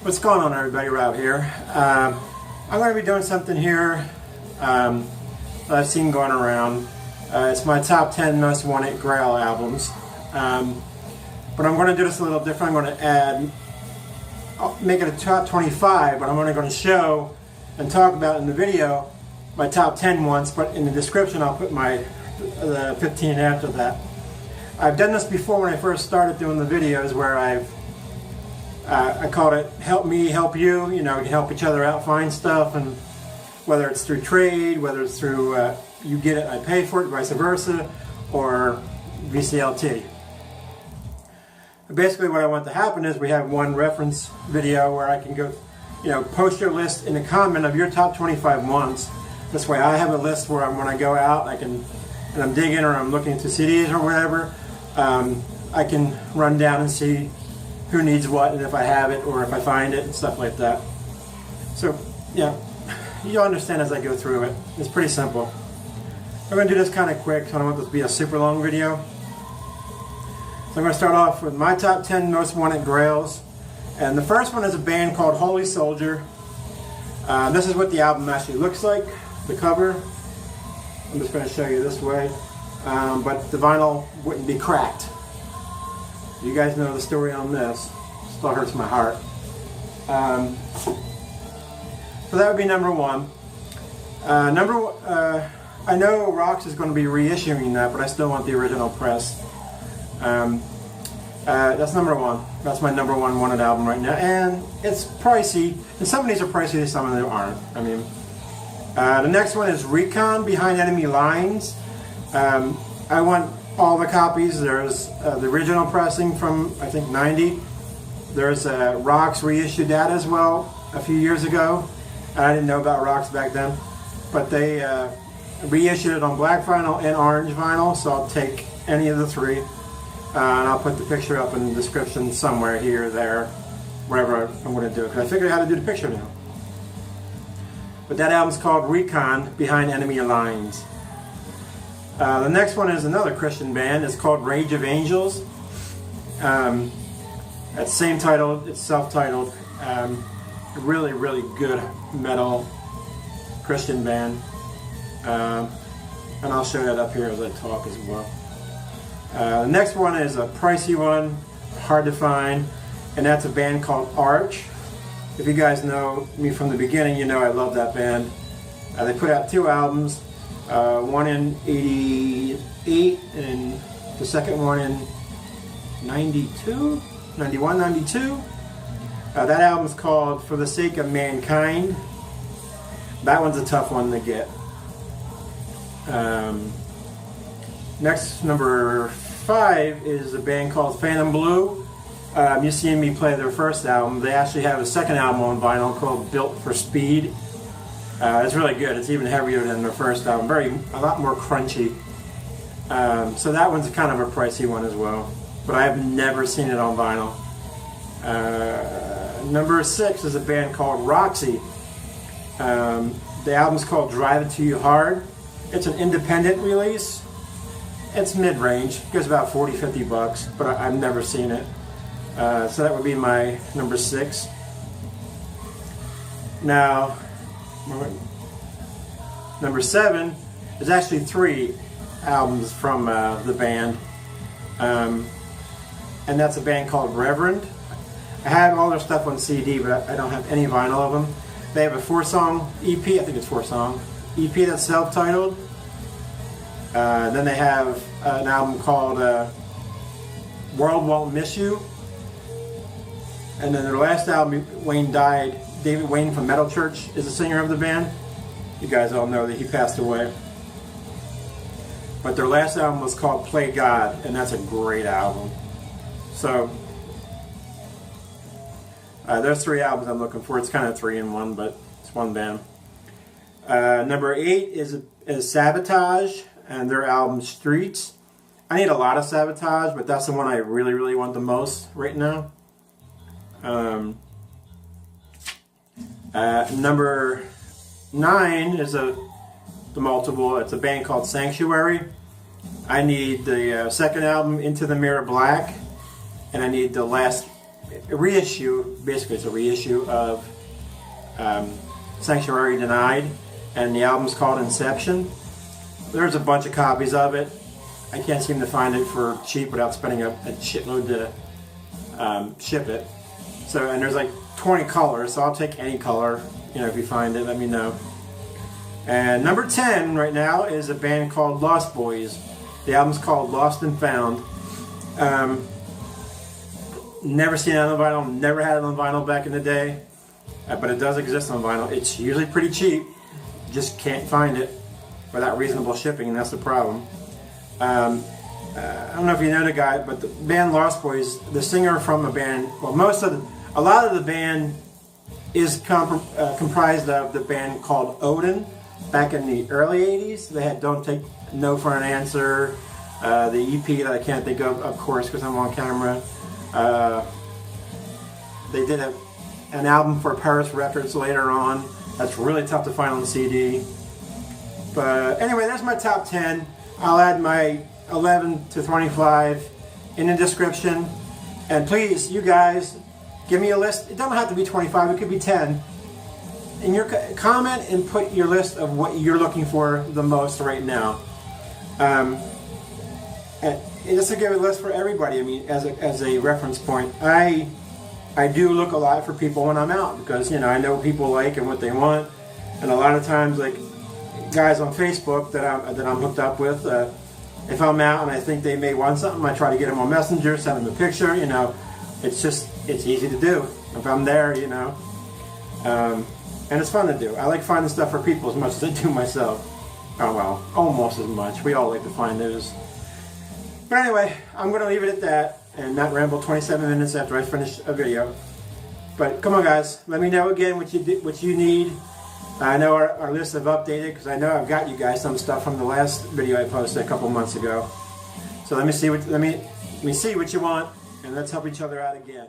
What's going on, everybody? Rob here. I'm going to be doing something here that I've seen going around. It's my top 10 most wanted Grail albums. But I'm going to do this a little different. I'm going to make it a top 25, but I'm only going to show and talk about in the video my top 10 ones, but in the description I'll put my 15 after that. I've done this before when I first started doing the videos, where I called it "Help Me, Help You." You know, you help each other out, find stuff, and whether it's through trade, whether it's through you get it, I pay for it, vice versa, or VCLT. Basically, what I want to happen is we have one reference video where I can go, post your list in the comment of your top 25 ones. This way, I have a list where when I go out, and I'm digging or I'm looking to CDs or whatever, I can run down and see who needs what and if I have it or if I find it and stuff like that. So, yeah, you'll understand as I go through it. It's pretty simple. I'm going to do this kind of quick, so I don't want this to be a super long video. So I'm going to start off with my top 10 most wanted Grails. And the first one is a band called Holy Soldier. This is what the album actually looks like, the cover. I'm just going to show you this way. But the vinyl wouldn't be cracked. You guys know the story on this. Still hurts my heart. So that would be number one. I know Roxxi is going to be reissuing that, but I still want the original press. That's number one. That's my number one wanted album right now, and it's pricey. And some of these are pricey, some of them aren't. The next one is Recon, Behind Enemy Lines. I want all the copies. There's the original pressing from, I think, 90. There's Roxxi reissued that as well a few years ago. I didn't know about Roxxi back then, but they reissued it on black vinyl and orange vinyl, so I'll take any of the three. And I'll put the picture up in the description somewhere, here or there, wherever I'm going to do it, because I figured out how to do the picture now. But that album's called Recon, Behind Enemy Lines. The next one is another Christian band. It's called Rage of Angels. That's same title. It's self-titled. Really, really good metal Christian band. And I'll show that up here as I talk as well. The next one is a pricey one, hard to find, and that's a band called Artch. If you guys know me from the beginning, you know I love that band. They put out two albums. One in 88 and the second one in 92, 91, 92. That album's called For the Sake of Mankind. That one's a tough one to get. Next, number 5 is a band called Phantom Blue. You've seen me play their first album. They actually have a second album on vinyl called Built for Speed. It's really good. It's even heavier than their first album. A lot more crunchy. So that one's kind of a pricey one as well. But I have never seen it on vinyl. Number 6 is a band called Roxxi. The album's called Drive It To You Hard. It's an independent release. It's mid-range. It goes about $40-50, but I've never seen it. So that would be my number 6. Now, number 7 is actually 3 albums from the band, and that's a band called Reverend. I have all their stuff on CD, but I don't have any vinyl of them. They have a 4-song EP, I think it's 4-song EP that's self-titled. Then they have an album called World Won't Miss You. And then their last album, Wayne died. David Wayne from Metal Church is the singer of the band. You guys all know that he passed away. But their last album was called Play God, and that's a great album. So, there's 3 albums I'm looking for. It's kind of 3 in 1, but it's one band. Number 8 is Savatage and their album Streets. I need a lot of Savatage, but that's the one I really, really want the most right now. Number 9 is the multiple. It's a band called Sanctuary. I need the second album, Into the Mirror Black, and I need the last a reissue. Basically, it's a reissue of Sanctuary Denied, and the album's called Inception. There's a bunch of copies of it. I can't seem to find it for cheap without spending a shitload to ship it. So, and there's like 20 colors, so I'll take any color. You know, if you find it, let me know. And number 10 right now is a band called Lostboys. The album's called Lost and Found. Never seen it on vinyl, never had it on vinyl back in the day, but it does exist on vinyl. It's usually pretty cheap, just can't find it without reasonable shipping, and that's the problem. I don't know if you know the guy, but the band Lostboys, the singer from a band, well, a lot of the band is comprised of the band called Odin. Back in the early 80s, they had Don't Take No for an Answer, the EP that I can't think of course, because I'm on camera. They did an album for Paris Records later on. That's really tough to find on CD. But anyway, that's my top 10. I'll add my 11 to 25 in the description. And please, you guys, give me a list. It doesn't have to be 25, it could be 10. In your comment and put your list of what you're looking for the most right now. And just to give a list for everybody, I mean, as a reference point, I do look a lot for people when I'm out, because, you know, I know what people like and what they want. And a lot of times, like guys on Facebook that I'm hooked up with, if I'm out and I think they may want something, I try to get them on Messenger, send them a picture. You know, it's easy to do if I'm there. You know, and it's fun to do. I like finding stuff for people as much as I do myself. Oh well, almost as much. We all like to find those. But anyway, I'm going to leave it at that and not ramble 27 minutes after I finish a video. But come on, guys, let me know again what you need. I know our lists have updated, because I know I've got you guys some stuff from the last video I posted a couple months ago. So let me see what you want, and let's help each other out again.